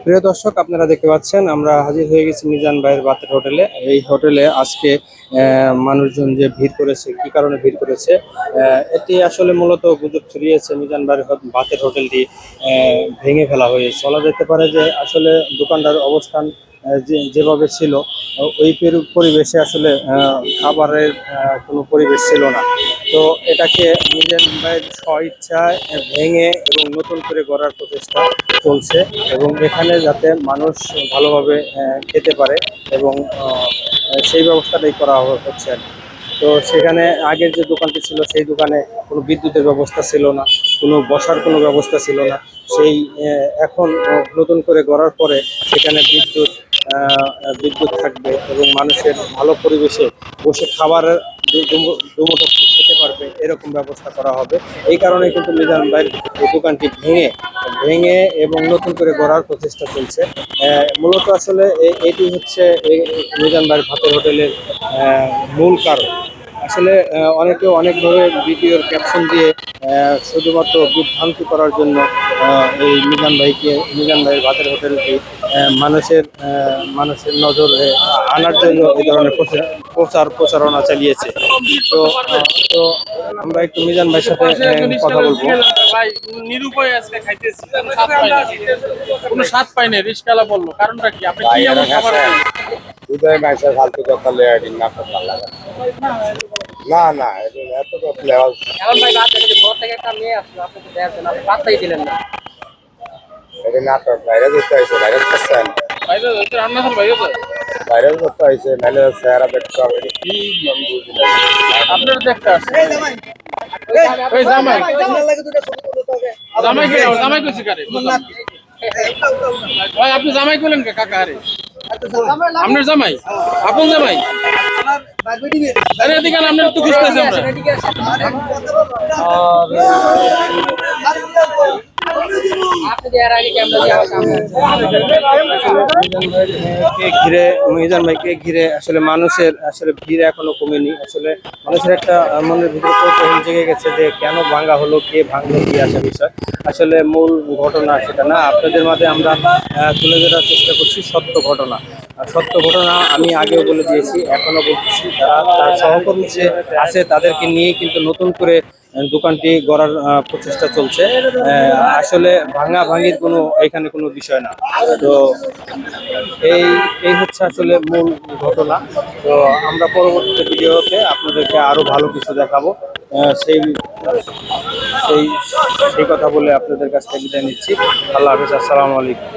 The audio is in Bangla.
প্রিয় দর্শক, আপনারা দেখতে পাচ্ছেন আমরা হাজির হয়ে গেছি মিজান ভাইয়ের বাতের হোটেলে। এই হোটেলে আজকে মানুষজন যে ভিড় করেছে, কি কারণে ভিড় করেছে, এটি আসলে মূলত গুজব ছড়িয়েছে মিজান ভাইয়ের বাতের হোটেলটি ভেঙে ফেলা হয়েছে। বলা যেতে পারে যে আসলে দোকানদার অবস্থান যেভাবে ছিল, ওই পরিবেশে আসলে খাবারের কোনো পরিবেশ ছিল না। তো এটাকে মিজান ভাইয়ের স্বইচ্ছায় ভেঙে এবং নতুন করে গড়ার প্রচেষ্টা চলছে, এবং এখানে যাতে মানুষ ভালোভাবে খেতে পারে এবং সেই ব্যবস্থাটাই করা হচ্ছে আর কি। তো সেখানে আগের যে দোকানটি ছিল সেই দোকানে কোনো বিদ্যুতের ব্যবস্থা ছিল না, কোনো বসার কোনো ব্যবস্থা ছিল না। সেই এখন নতুন করে গড়ার পরে সেখানে বিদ্যুৎ থাকবে এবং মানুষের ভালো পরিবেশে বসে খাবারের দুমুঠো খেতে পারবে, এরকম ব্যবস্থা করা হবে। এই কারণে কিন্তু মিজান ভাইয়ের এই দোকানটি ভেঙে ভেঙে এবং নতুন করে গড়ার প্রচেষ্টা চলছে। মূলত আসলে এটি হচ্ছে মিজান ভাইয়ের ভাতের হোটেলের মূল কারণ। আসলে অনেকে অনেকভাবে ভিডিওর ক্যাপশন দিয়ে শুধুমাত্র বিভ্রান্তি করার জন্য এই মিজান ভাইয়ের ভাতের হোটেলটি মানুষের নজরে আনার জন্য এই ধরনের প্রচারণা চালিয়েছে। তো তো আমরা একটু মিজান ভাইয়ের সাথে কথা বলবো। ভাই নিরুপায় আজকে খাইতেছি, কোনো স্বাদ পাই না। রিস্কালা বললো কারণটা কি, আপনি কি এমন খাবার খান? দুধের মাংসের ফালতু কথা লয়ে আইডিন না তো ভালো লাগে না না এত তো ফ্লেভার এখন ভাই রাত থেকে ভোর থেকে একটা মেয়ে আসলো, আপনি তো দেখছেন, আপনি পাত্তাই দিলেন না। এটা নাটক বাইরে যেতে হয়েছে বাইরে করছেন ভাইরা হয়তো রান্না হল, ভাইরা তো বাইরে করতে হয়েছে নাহলে চেহারা দেখতে হবে এটা কি আপনার দেখতে আসছে। ওই জামাই জামাই কে, জামাই কইছি কারে ভাই, আপনি জামাই কইলেন কে কাকা? আরে আপনার জামাই, আপন জামাই। আরে এদিকে আপনার তো খুঁজতেছি আমরা। আপনি যে এর আগে ক্যামেরা দিয়ে আমার সামনে মিজান ভাইকে ঘিরে আসলে মানুষের আসলে ভিড় এখনো কমেনি। আসলে মানুষের একটা মনের ভিতরে কৌতূহল জেগে গেছে যে কেন ভাঙা হলো, কে ভাঙলো, কি আসা বিষয়। আসলে মূল ঘটনা সেটা না, আপনাদের মাঝে আমরা তুলে ধরার চেষ্টা করছি সত্য ঘটনা। আর সত্য ঘটনা আমি আগেও বলে দিয়েছি, এখনো বলতেছি, তার সহকর্মী যে আছে তাদেরকে নিয়ে কিন্তু নতুন করে দোকানটি গড়ার প্রচেষ্টা চলছে। আসলে ভাঙির কোনো এখানে কোনো বিষয় না। তো এই এই হচ্ছে আসলে মূল ঘটনা। তো আমরা পরবর্তী ভিডিওতে আপনাদেরকে আরো ভালো কিছু দেখাবো। সেই সেই সেই কথা বলে আপনাদের কাছ থেকে বিদায় নিচ্ছি। আল্লাহ হাফেজ, আসসালামু আলাইকুম।